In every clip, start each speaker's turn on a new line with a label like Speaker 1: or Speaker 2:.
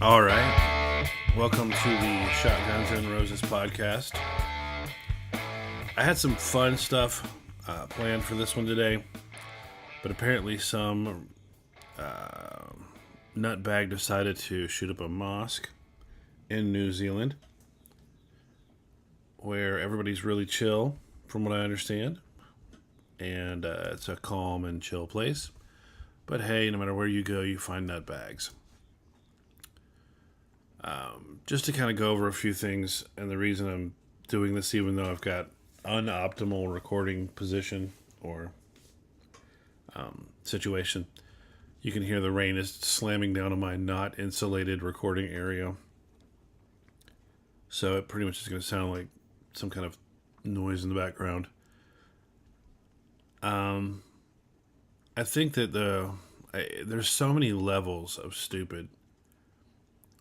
Speaker 1: All right. Welcome to the Shotguns and Roses podcast. I had some fun stuff planned for this one today, but apparently some nutbag decided to shoot up a mosque in New Zealand where everybody's really chill, from what I understand. And it's a calm and chill place. But hey, no matter where you go, you find nutbags. Just to kind of go over a few things, and the reason I'm doing this, even though I've got unoptimal recording position or situation, you can hear the rain is slamming down on my not insulated recording area. So it pretty much is going to sound like some kind of noise in the background. I think that there's so many levels of stupid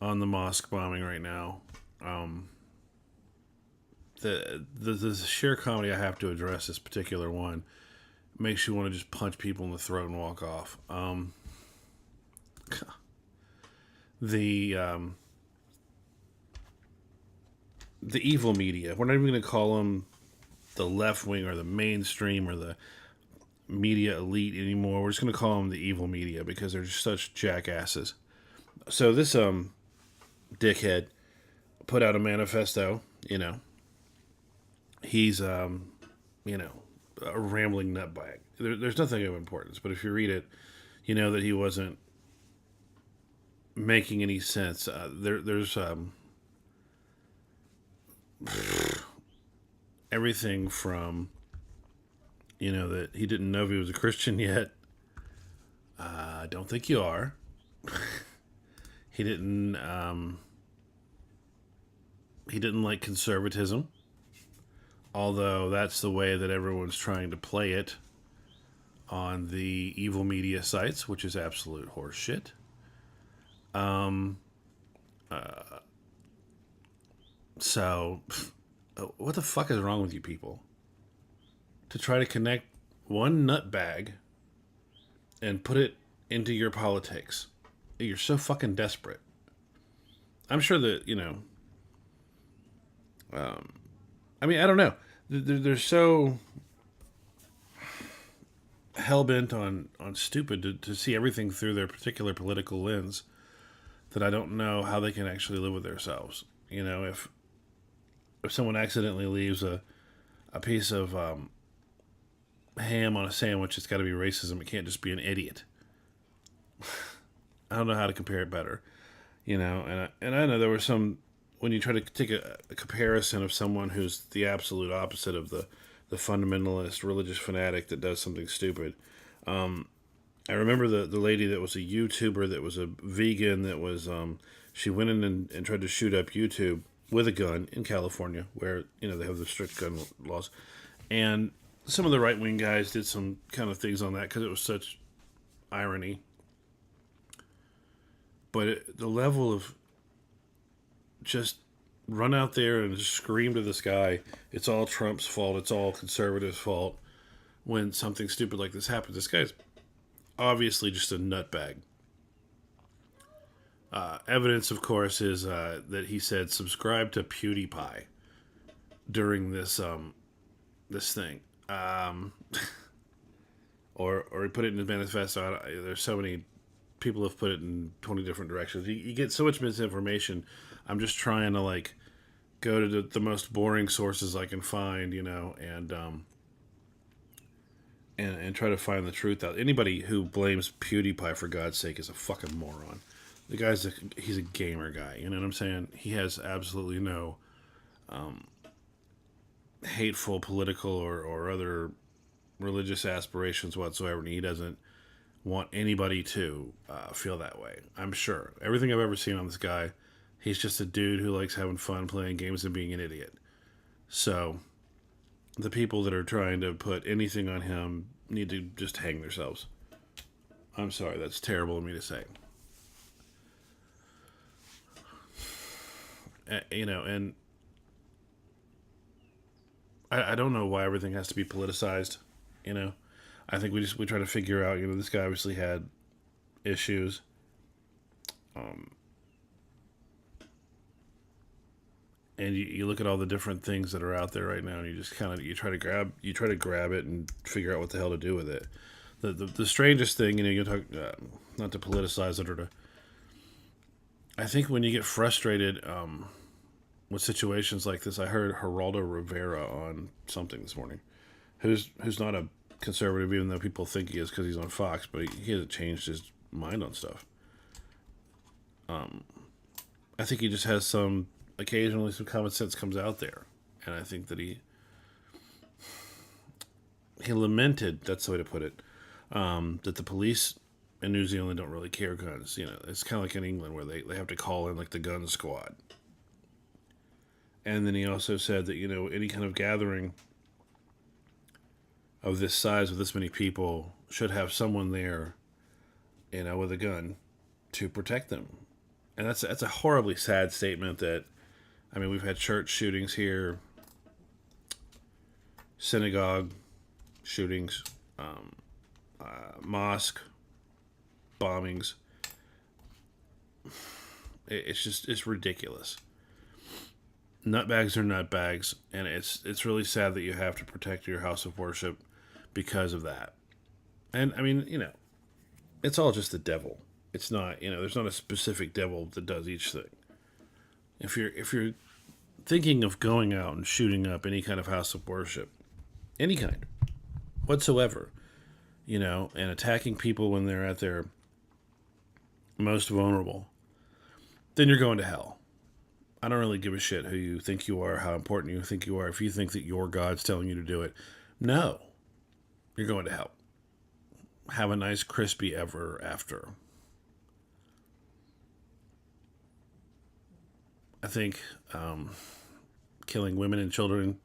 Speaker 1: on the mosque bombing right now. The sheer comedy I have to address this particular one makes you want to just punch people in the throat and walk off. The evil media. We're not even going to call them the left wing or the mainstream or the media elite anymore. We're just going to call them the evil media because they're just such jackasses. So this dickhead put out a manifesto. He's a rambling nutbag. There's nothing of importance, but if you read it, you know that he wasn't making any sense. There's everything from that he didn't know if he was a Christian yet. I don't think you are. He didn't like conservatism, although that's the way that everyone's trying to play it on the evil media sites, which is absolute horseshit. So, what the fuck is wrong with you people? To try to connect one nutbag and put it into your politics. You're so fucking desperate. I'm sure that, I don't know. They're so hell-bent on stupid to see everything through their particular political lens that I don't know how they can actually live with themselves. If someone accidentally leaves a piece of ham on a sandwich, it's got to be racism. It can't just be an idiot. I don't know how to compare it better, and I know there were some, when you try to take a comparison of someone who's the absolute opposite of the fundamentalist religious fanatic that does something stupid. I remember the lady that was a YouTuber that was a vegan that was she went in and tried to shoot up YouTube with a gun in California, where they have the strict gun laws, and some of the right wing guys did some kind of things on that because it was such irony. But the level of just run out there and just scream to the sky, it's all Trump's fault, it's all conservatives' fault, when something stupid like this happens. This guy's obviously just a nutbag. Evidence, of course, is that he said subscribe to PewDiePie during this thing. Or he put it in his manifesto. There's so many people have put it in 20 different directions. You get so much misinformation. I'm just trying to go to the most boring sources I can find, and try to find the truth out. Anybody who blames PewDiePie, for God's sake, is a fucking moron. The guy's he's a gamer guy. You know what I'm saying? He has absolutely no hateful political or other religious aspirations whatsoever, and he doesn't want anybody to feel that way. I'm sure. Everything I've ever seen on this guy, he's just a dude who likes having fun, playing games, and being an idiot. So, the people that are trying to put anything on him need to just hang themselves. I'm sorry, that's terrible of me to say. And I don't know why everything has to be politicized. I think we try to figure out. This guy obviously had issues. and you look at all the different things that are out there right now, and you just kind of you try to grab it and figure out what the hell to do with it. The strangest thing, you talk not to politicize it or to. I think when you get frustrated with situations like this, I heard Geraldo Rivera on something this morning, who's not a conservative, even though people think he is because he's on Fox, but he hasn't changed his mind on stuff. I think he just has occasionally some common sense comes out there, and I think that he lamented, that's the way to put it, that the police in New Zealand don't really care guns. It's kind of like in England where they have to call in like the gun squad. And then he also said that any kind of gathering of this size with this many people should have someone there, with a gun to protect them. And that's a horribly sad statement. We've had church shootings here, synagogue shootings, mosque bombings. It's ridiculous. Nutbags are nutbags, and it's really sad that you have to protect your house of worship because of that. And it's all just the devil. It's not, there's not a specific devil that does each thing. If you're thinking of going out and shooting up any kind of house of worship, any kind whatsoever, and attacking people when they're at their most vulnerable, then you're going to hell. I don't really give a shit who you think you are, how important you think you are. If you think that your God's telling you to do it, no, you're going to hell. Have a nice, crispy ever after. I think killing women and children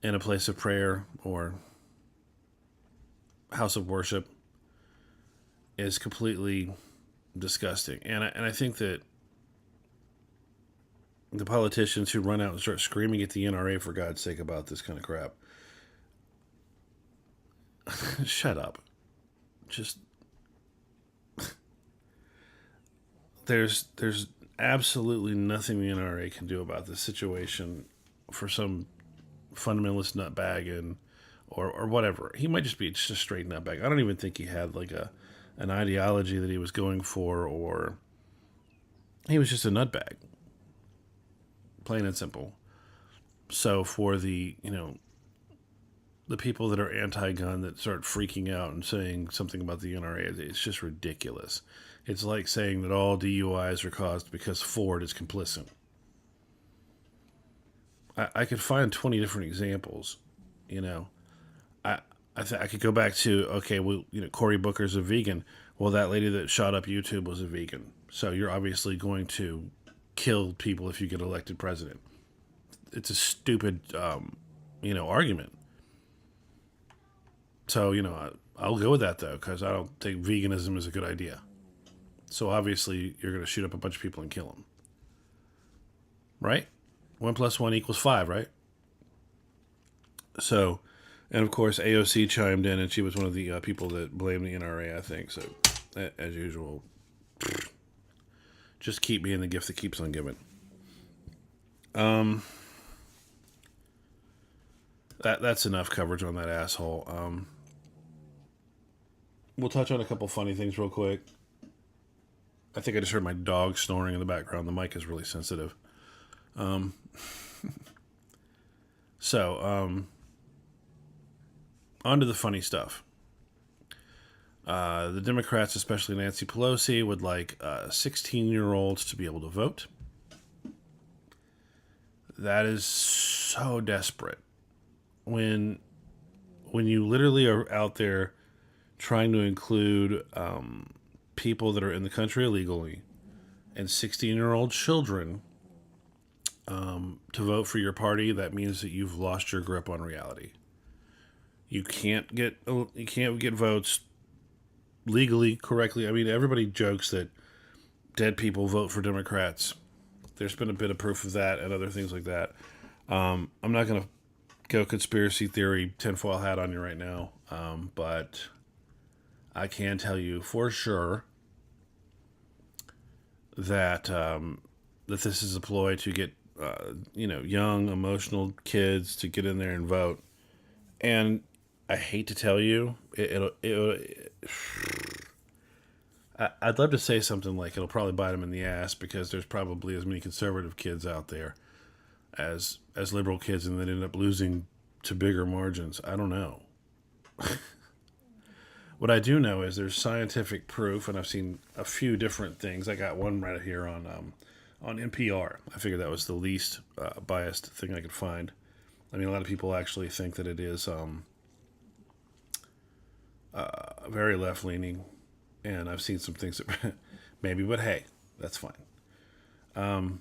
Speaker 1: in a place of prayer or house of worship is completely disgusting. And I think that the politicians who run out and start screaming at the NRA for God's sake about this kind of crap, shut up. Just there's absolutely nothing the NRA can do about this situation for some fundamentalist nutbag or whatever. He might just be just a straight nutbag. I don't even think he had like an ideology that he was going for, or he was just a nutbag. Plain and simple. So for the people that are anti-gun that start freaking out and saying something about the NRA, it's just ridiculous. It's like saying that all DUIs are caused because Ford is complicit. I could find 20 different examples. I could go back to, okay, well, Cory Booker's a vegan. Well, that lady that shot up YouTube was a vegan. So you're obviously going to kill people if you get elected president. It's a stupid, argument. So, I'll go with that, though, because I don't think veganism is a good idea. So, obviously, you're going to shoot up a bunch of people and kill them. Right? 1 + 1 = 5, right? So, and of course, AOC chimed in, and she was one of the people that blamed the NRA, I think. So, as usual, just keep being the gift that keeps on giving. That's enough coverage on that asshole. We'll touch on a couple funny things real quick. I think I just heard my dog snoring in the background. The mic is really sensitive. So, on to the funny stuff. The Democrats, especially Nancy Pelosi, would like 16-year-olds to be able to vote. That is so desperate. When you literally are out there trying to include people that are in the country illegally and 16-year-old children to vote for your party, that means that you've lost your grip on reality. You can't get votes legally, correctly. I mean, everybody jokes that dead people vote for Democrats. There's been a bit of proof of that and other things like that. I'm not going to go conspiracy theory tinfoil hat on you right now, but I can tell you for sure that that this is a ploy to get young, emotional kids to get in there and vote. And I hate to tell you, I'd love to say something like it'll probably bite them in the ass because there's probably as many conservative kids out there as liberal kids, and they end up losing to bigger margins. I don't know. What I do know is there's scientific proof, and I've seen a few different things. I got one right here on NPR. I figured that was the least biased thing I could find. I mean, a lot of people actually think that it is very left leaning, and I've seen some things that maybe, but hey, that's fine. On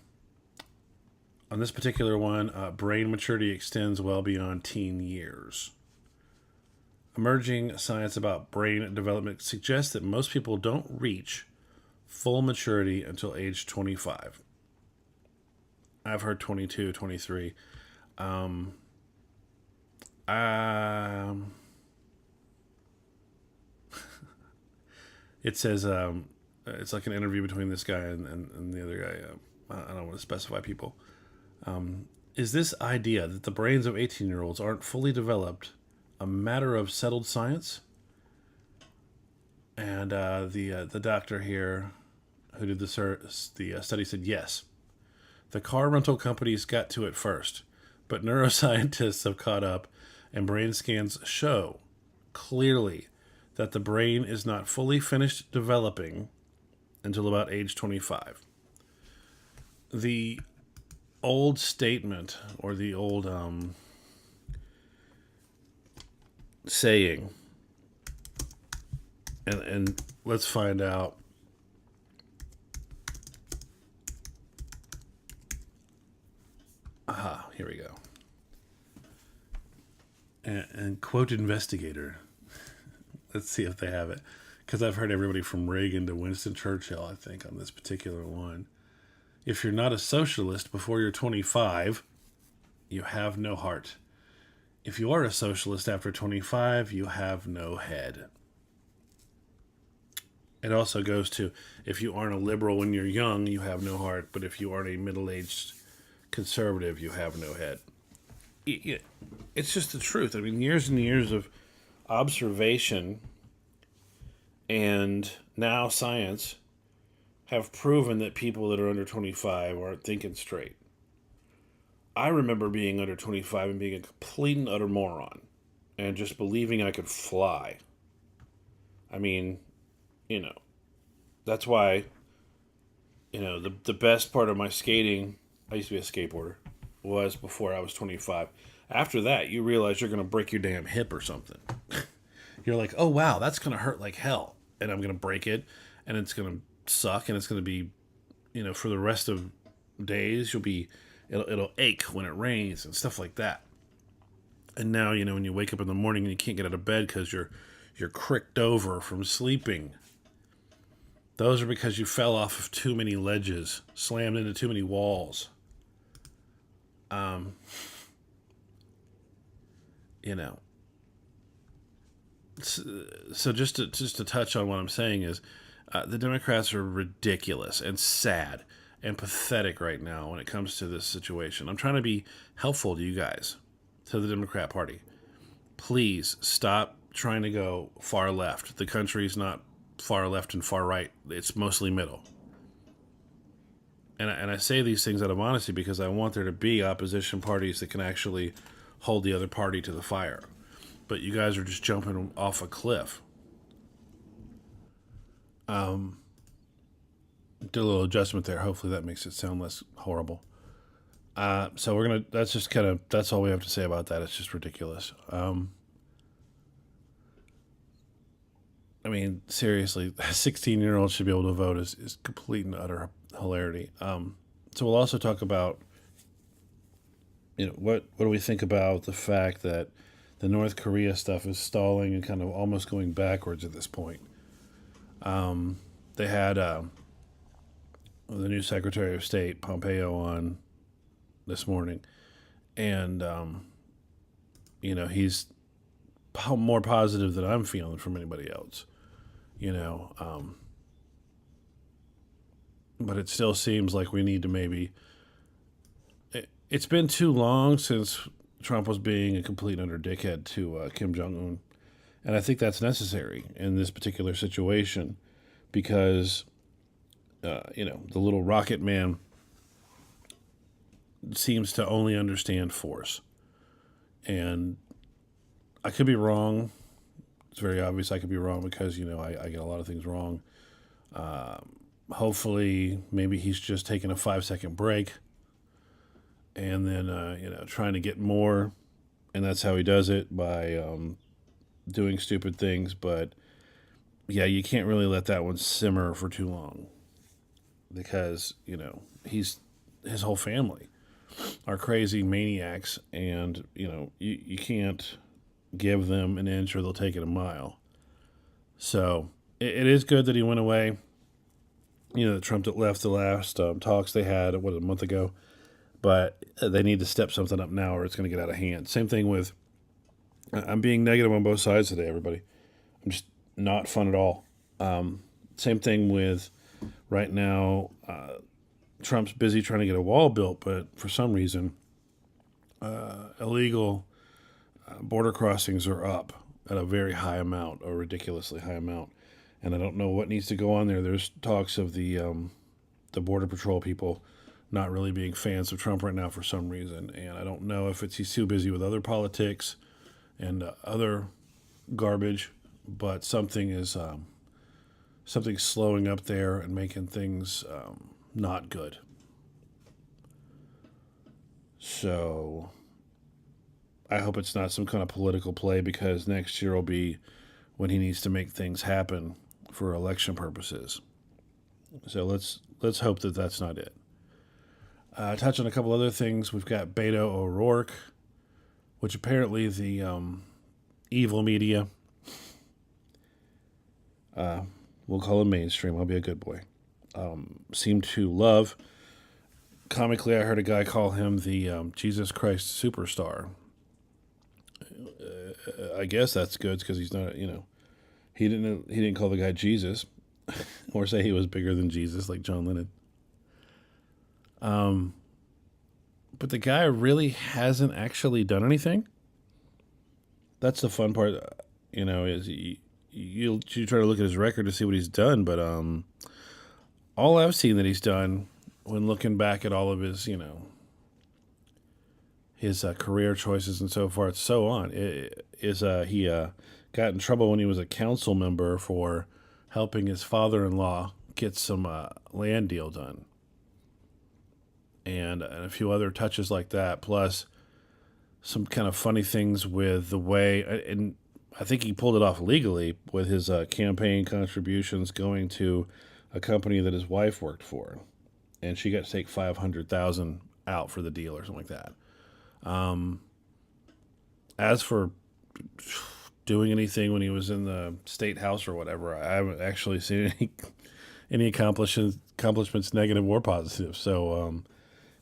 Speaker 1: this particular one, brain maturity extends well beyond teen years. Emerging science about brain development suggests that most people don't reach full maturity until age 25. I've heard 22, 23. Um, it says it's like an interview between this guy and the other guy. I don't want to specify people. Is this idea that the brains of 18-year-olds aren't fully developed a matter of settled science? And the doctor here who did the study said yes. The car rental companies got to it first, but neuroscientists have caught up, and brain scans show clearly that the brain is not fully finished developing until about age 25. The old statement, or the old saying, and let's find out. Aha, here we go. And quote investigator. Let's see if they have it. Because I've heard everybody from Reagan to Winston Churchill, I think, on this particular one. If you're not a socialist before you're 25, you have no heart. If you are a socialist after 25, you have no head. It also goes to, if you aren't a liberal when you're young, you have no heart. But if you aren't a middle-aged conservative, you have no head. It's just the truth. I mean, years and years of observation and now science have proven that people that are under 25 aren't thinking straight. I remember being under 25 and being a complete and utter moron and just believing I could fly. I mean, that's why, the best part of my skating, I used to be a skateboarder, was before I was 25. After that, you realize you're going to break your damn hip or something. You're like, oh, wow, that's going to hurt like hell. And I'm going to break it, and it's going to suck, and it's going to be, for the rest of days, it'll ache when it rains and stuff like that. And now, when you wake up in the morning and you can't get out of bed because you're cricked over from sleeping, those are because you fell off of too many ledges, slammed into too many walls. So just to touch on what I'm saying is, the Democrats are ridiculous and sad and pathetic right now when it comes to this situation. I'm trying to be helpful to you guys, to the Democrat Party. Please stop trying to go far left. The country's not far left and far right. It's mostly middle. And I say these things out of honesty because I want there to be opposition parties that can actually hold the other party to the fire. But you guys are just jumping off a cliff. Did a little adjustment there. Hopefully that makes it sound less horrible. So that's all we have to say about that. It's just ridiculous. I mean, seriously, a 16-year-old should be able to vote is complete and utter hilarity. So we'll also talk about, what do we think about the fact that the North Korea stuff is stalling and kind of almost going backwards at this point. They had the new Secretary of State, Pompeo, on this morning. And, he's more positive than I'm feeling from anybody else. but it still seems like we need to maybe. It's been too long since Trump was being a complete utter dickhead to Kim Jong Un, and I think that's necessary in this particular situation because the little rocket man seems to only understand force, and I could be wrong. It's very obvious I could be wrong because I get a lot of things wrong. Hopefully, maybe he's just taking a 5 second break and then trying to get more, and that's how he does it by doing stupid things. But yeah, you can't really let that one simmer for too long because he's his whole family are crazy maniacs, and you can't give them an inch or they'll take it a mile. So it is good that he went away. That Trump left the last talks they had, a month ago, but they need to step something up now or it's going to get out of hand. Same thing with, I'm being negative on both sides today, everybody. I'm just not fun at all. Same thing with right now, Trump's busy trying to get a wall built, but for some reason, illegal border crossings are up at a very high amount, a ridiculously high amount. And I don't know what needs to go on there. There's talks of the border patrol people not really being fans of Trump right now for some reason, and I don't know if he's too busy with other politics and other garbage, but something's slowing up there and making things not good. So I hope it's not some kind of political play because next year will be when he needs to make things happen for election purposes. So let's hope that that's not it. Touch on a couple other things. We've got Beto O'Rourke, which apparently the evil media, we'll call him mainstream, I'll be a good boy, seem to love. Comically, I heard a guy call him the Jesus Christ superstar. I guess that's good because he's not, he didn't call the guy Jesus or say he was bigger than Jesus like John Lennon. But the guy really hasn't actually done anything. That's the fun part, is you try to look at his record to see what he's done, but all I've seen that he's done when looking back at all of his, his career choices and so forth, so on, he got in trouble when he was a council member for helping his father-in-law get some land deal done. And a few other touches like that, plus some kind of funny things with the way, and I think he pulled it off legally with his campaign contributions going to a company that his wife worked for, and she got to take $500,000 out for the deal or something like that. As for doing anything when he was in the state house or whatever, I haven't actually seen any accomplishments, negative or positive. So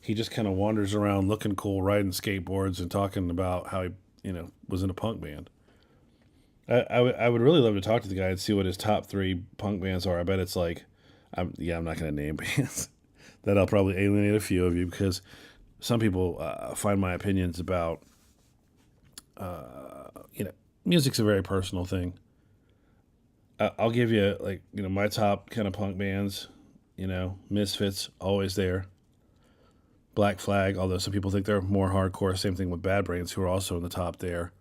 Speaker 1: he just kind of wanders around looking cool, riding skateboards and talking about how he, was in a punk band. I would really love to talk to the guy and see what his top 3 punk bands are. I bet it's like, I'm not going to name bands. That'll probably alienate a few of you because some people find my opinions about, music's a very personal thing. I'll give you my top kind of punk bands, Misfits, always there. Black Flag, although some people think they're more hardcore. Same thing with Bad Brains, who are also in the top there.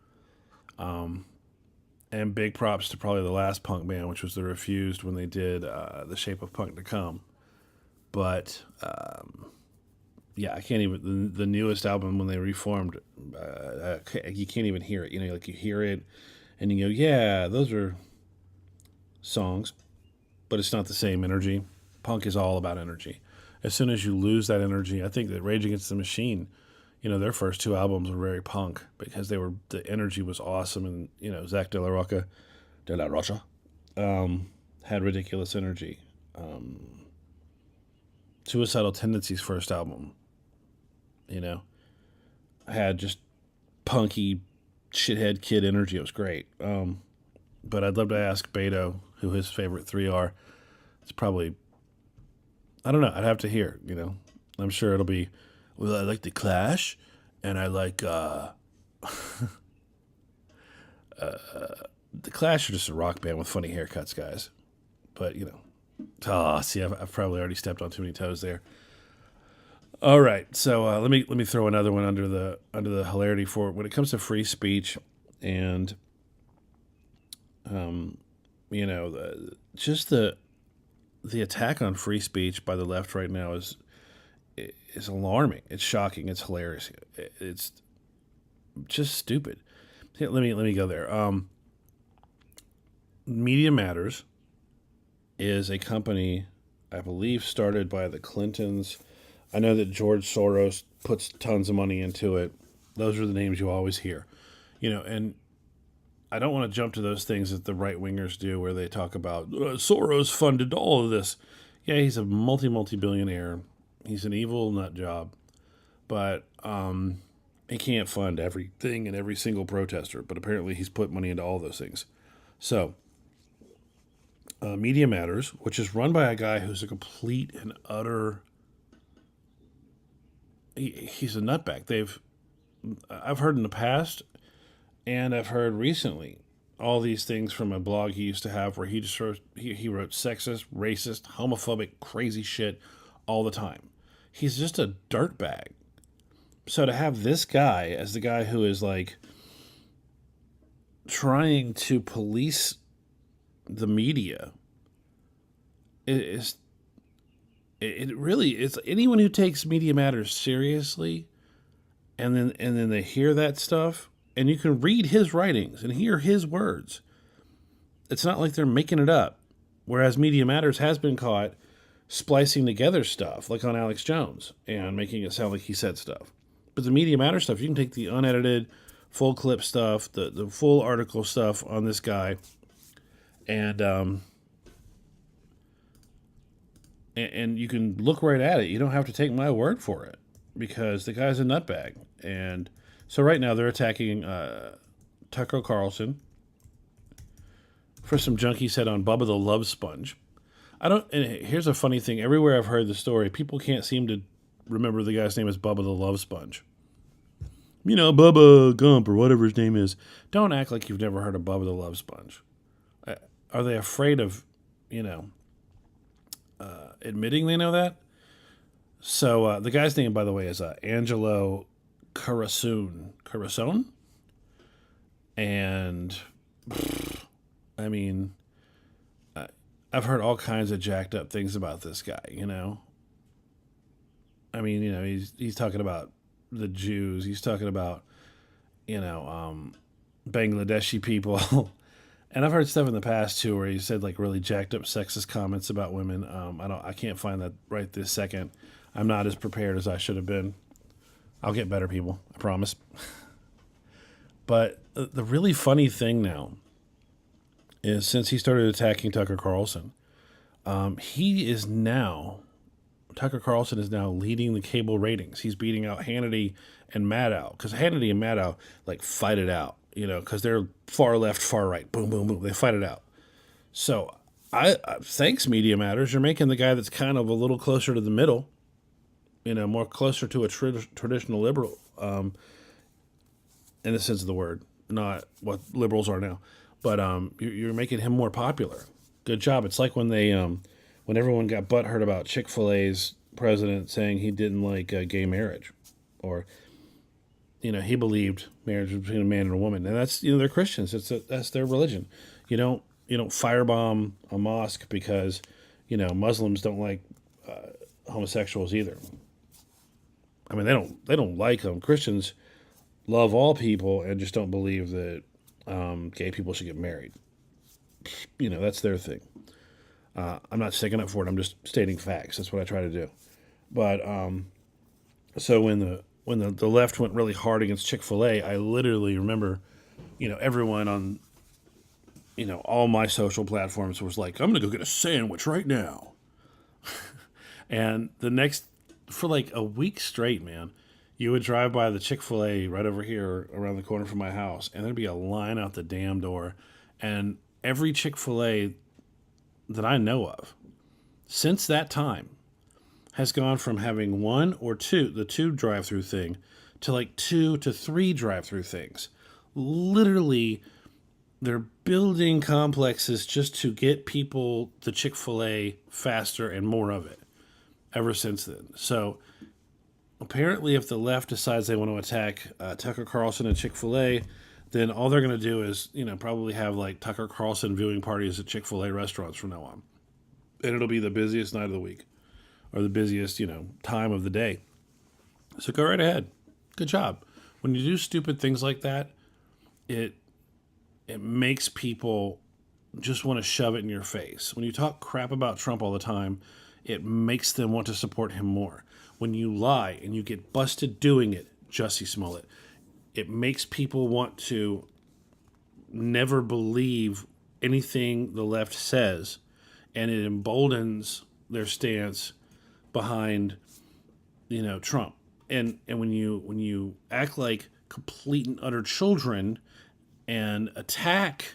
Speaker 1: And big props to probably the last punk band, which was The Refused when they did The Shape of Punk to Come. But, I can't even, the newest album when they reformed, you can't even hear it. You hear it and you go, yeah, those are songs, but it's not the same energy. Punk is all about energy. As soon as you lose that energy, I think that Rage Against the Machine, their first 2 albums were very punk because the energy was awesome, and Zach De La Rocha, had ridiculous energy. Suicidal Tendencies' first album, had just punky shithead kid energy. It was great. But I'd love to ask Beto who his favorite 3 are. It's probably I don't know. I'd have to hear. I'm sure it'll be. Well, I like the Clash, and I like the Clash are just a rock band with funny haircuts, guys. But see, I've probably already stepped on too many toes there. All right, so let me throw another one under the hilarity for when it comes to free speech, and just the attack on free speech by the left right now is alarming. It's shocking. It's hilarious. It's just stupid. Here, let me go there. Media Matters is a company, I believe, started by the Clintons. I know that George Soros puts tons of money into it. Those are the names you always hear, and I don't want to jump to those things that the right wingers do, where they talk about Soros funded all of this. Yeah, he's a multi billionaire. He's an evil nut job, but he can't fund everything and every single protester. But apparently, he's put money into all those things. So, Media Matters, which is run by a guy who's a complete and utter. He's a nutbag. I've heard in the past, and I've heard recently, all these things from a blog he used to have where he wrote sexist, racist, homophobic, crazy shit all the time. He's just a dirtbag. So to have this guy as the guy who is like trying to police the media it really it's anyone who takes Media Matters seriously, and then they hear that stuff, and you can read his writings and hear his words. It's not like they're making it up. Whereas Media Matters has been caught splicing together stuff, like on Alex Jones, and making it sound like he said stuff. But the Media Matters stuff, you can take the unedited, full clip stuff, the full article stuff on this guy, and and you can look right at it. You don't have to take my word for it, because the guy's a nutbag. And so right now they're attacking Tucker Carlson for some junk he said on Bubba the Love Sponge. I don't. And here's a funny thing: everywhere I've heard the story, people can't seem to remember the guy's name is Bubba the Love Sponge. Bubba Gump or whatever his name is. Don't act like you've never heard of Bubba the Love Sponge. Are they afraid of, admitting they know that? So the guy's name, by the way, is Angelo Carasone. And, I mean, I've heard all kinds of jacked up things about this guy, I mean, he's talking about the Jews. He's talking about, Bangladeshi people. And I've heard stuff in the past too, where he said like really jacked up sexist comments about women. I can't find that right this second. I'm not as prepared as I should have been. I'll get better, people. I promise. But the really funny thing now is, since he started attacking Tucker Carlson, Tucker Carlson is now leading the cable ratings. He's beating out Hannity and Maddow, because Hannity and Maddow like fight it out, because they're far left, far right, boom, boom, boom. They fight it out. So thanks, Media Matters. You're making the guy that's kind of a little closer to the middle, more closer to a traditional liberal, in the sense of the word, not what liberals are now. But you're making him more popular. Good job. It's like when when everyone got butthurt about Chick-fil-A's president saying he didn't like gay marriage, or he believed marriage between a man and a woman, and that's they're Christians. That's their religion. You don't firebomb a mosque because Muslims don't like homosexuals either. I mean, they don't like them. Christians love all people and just don't believe that gay people should get married. That's their thing. I'm not sticking up for it. I'm just stating facts. That's what I try to do. But so when the left went really hard against Chick-fil-A, I literally remember, everyone on, all my social platforms was like, I'm going to go get a sandwich right now. And for like a week straight, man, you would drive by the Chick-fil-A right over here around the corner from my house, and there'd be a line out the damn door. And every Chick-fil-A that I know of since that time has gone from having one or two, the two drive-through thing, to like 2 to 3 drive-through things. Literally, they're building complexes just to get people the Chick-fil-A faster and more of it ever since then. So apparently, if the left decides they want to attack Tucker Carlson and Chick-fil-A, then all they're going to do is, probably have like Tucker Carlson viewing parties at Chick-fil-A restaurants from now on. And it'll be the busiest night of the week or the busiest, time of the day. So go right ahead. Good job. When you do stupid things like that, it makes people just want to shove it in your face. When you talk crap about Trump all the time, it makes them want to support him more. When you lie and you get busted doing it, Jussie Smollett, it makes people want to never believe anything the left says, and it emboldens their stance behind, Trump. And when you act like complete and utter children and attack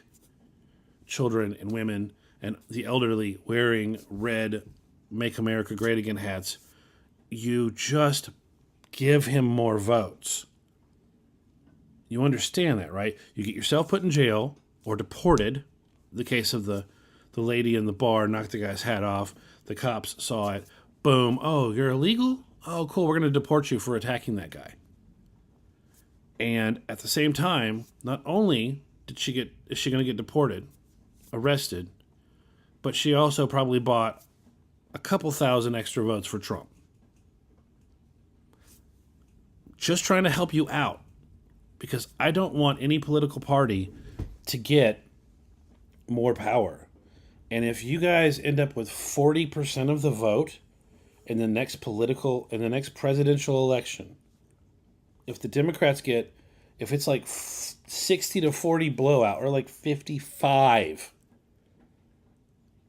Speaker 1: children and women and the elderly wearing red Make America Great Again hats, you just give him more votes. You understand that, right? You get yourself put in jail or deported. The case of the lady in the bar knocked the guy's hat off. The cops saw it. Boom. Oh, you're illegal? Oh, cool. We're going to deport you for attacking that guy. And at the same time, not only is she going to get deported, arrested, but she also probably bought a couple thousand extra votes for Trump. Just trying to help you out, because I don't want any political party to get more power. And if you guys end up with 40% of the vote in the next presidential election, if the Democrats if it's like 60 to 40 blowout, or like 55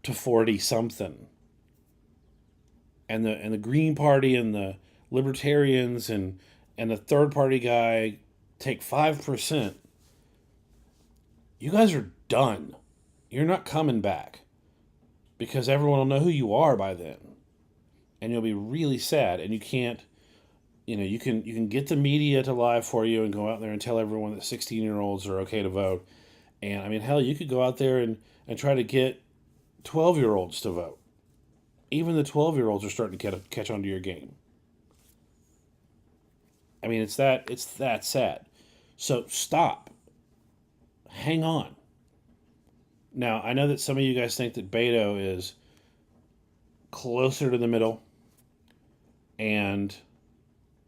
Speaker 1: to 40 something, and the Green Party and the Libertarians and the third party guy take 5%, you guys are done. You're not coming back, because everyone will know who you are by then, and you'll be really sad. And you can't, you can get the media to lie for you and go out there and tell everyone that 16-year-olds are okay to vote. And I mean, hell, you could go out there and try to get 12-year-olds to vote. Even the 12-year-olds are starting to catch on to your game. I mean, it's that sad. So stop. Hang on. Now, I know that some of you guys think that Beto is closer to the middle, and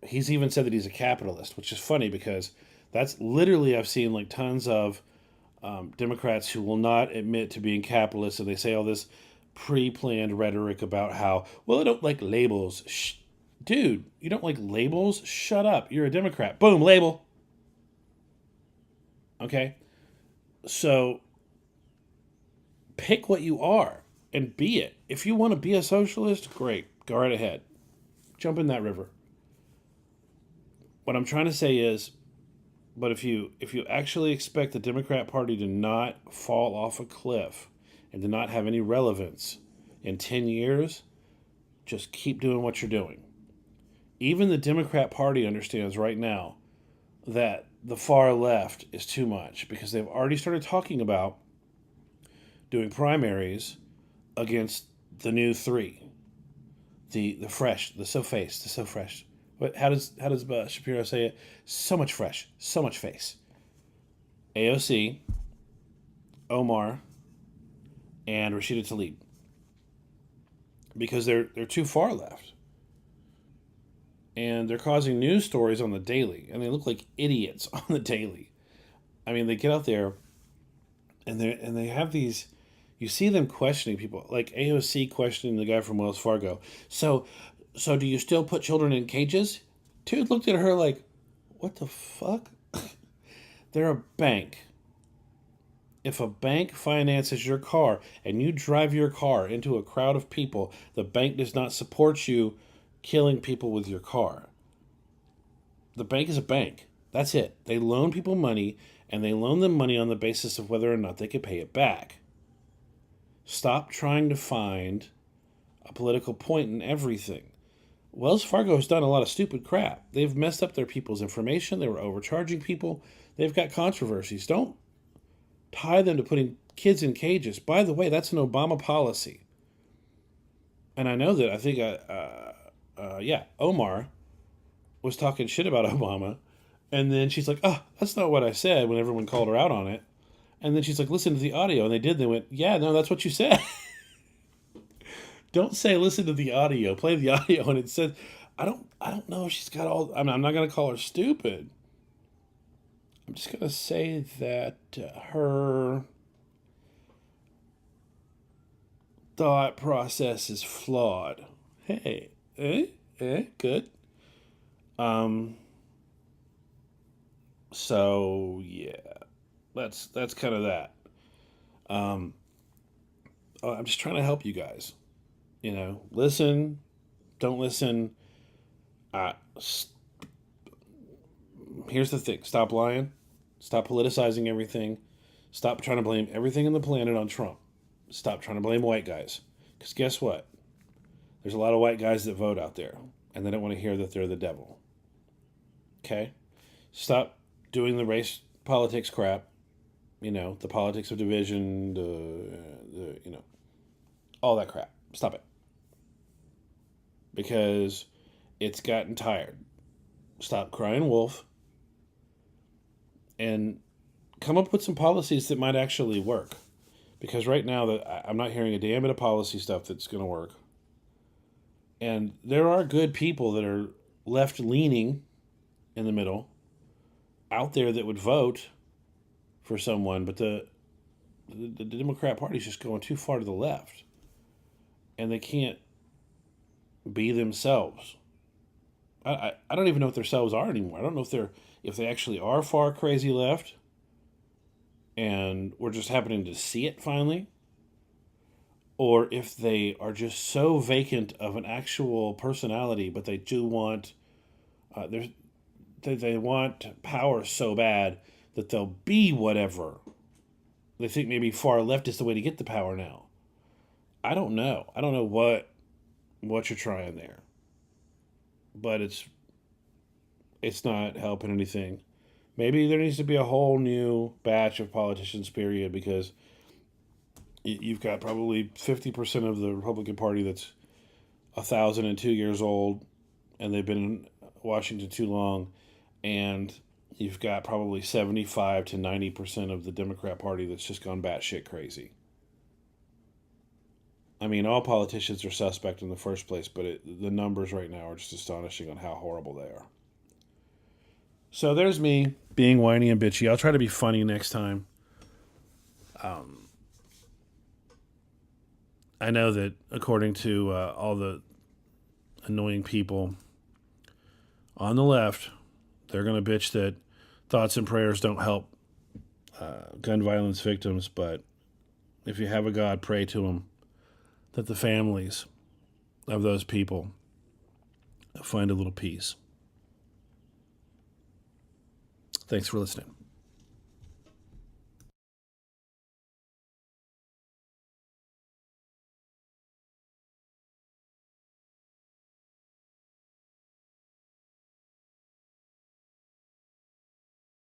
Speaker 1: he's even said that he's a capitalist, which is funny, because that's literally, I've seen like tons of Democrats who will not admit to being capitalists, and they say all this pre-planned rhetoric about how, well, I don't like labels. Dude, you don't like labels? Shut up. You're a Democrat. Boom, label. Okay? So pick what you are and be it. If you want to be a socialist, great. Go right ahead. Jump in that river. What I'm trying to say is, but if you actually expect the Democrat Party to not fall off a cliff and to not have any relevance in 10 years, just keep doing what you're doing. Even the Democrat Party understands right now that the far left is too much, because they've already started talking about doing primaries against the new three, the fresh, the so fresh. But how does Shapiro say it? So much fresh, so much face. AOC, Omar, and Rashida Tlaib, because they're too far left. And they're causing news stories on the daily, and they look like idiots on the daily. I mean, they get out there, and they have these. You see them questioning people, like AOC questioning the guy from Wells Fargo. So do you still put children in cages? Dude looked at her like, what the fuck? They're a bank. If a bank finances your car and you drive your car into a crowd of people, the bank does not support you killing people with your car. The bank is a bank. That's it. They loan people money, and they loan them money on the basis of whether or not they can pay it back. Stop trying to find a political point in everything. Wells Fargo has done a lot of stupid crap. They've messed up their people's information. They were overcharging people. They've got controversies. Don't tie them to putting kids in cages. By the way, that's an Obama policy. And I know that I think, Omar was talking shit about Obama. And then she's like, oh, that's not what I said when everyone called her out on it. And then she's like, listen to the audio. And they did. They went, yeah, no, that's what you said. Don't say listen to the audio. Play the audio. And it says, I don't know if she's got all. I'm not going to call her stupid. I'm just going to say that her thought process is flawed. Hey, good. Um, so yeah, that's kind of that. Um, I'm just trying to help you guys. Listen, don't listen. Uh, s- Here's the thing: stop lying, stop politicizing everything, stop trying to blame everything on the planet on Trump. Stop trying to blame white guys, because guess what? There's a lot of white guys that vote out there, and they don't want to hear that they're the devil. Okay, stop doing the race politics crap. The politics of division, the all that crap. Stop it, because it's gotten tired. Stop crying wolf and come up with some policies that might actually work. Because right now, I'm not hearing a damn bit of policy stuff that's going to work. And there are good people that are left leaning in the middle out there that would vote for someone, but the Democrat Party is just going too far to the left, and they can't be themselves. I don't even know what their selves are anymore. I don't know if they actually are far crazy left, and we're just happening to see it finally, or if they are just so vacant of an actual personality, but they do want they want power so bad that they'll be whatever they think maybe far left is the way to get the power now. I don't know. I don't know what you're trying there, but it's not helping anything. Maybe there needs to be a whole new batch of politicians, period, because you've got probably 50% of the Republican Party that's 1,002 years old, and they've been in Washington too long, and you've got probably 75 to 90% of the Democrat Party that's just gone batshit crazy. I mean, all politicians are suspect in the first place, but the numbers right now are just astonishing on how horrible they are. So there's me being whiny and bitchy. I'll try to be funny next time. I know that according to all the annoying people on the left, they're going to bitch that thoughts and prayers don't help gun violence victims. But if you have a God, pray to him that the families of those people find a little peace. Thanks for listening.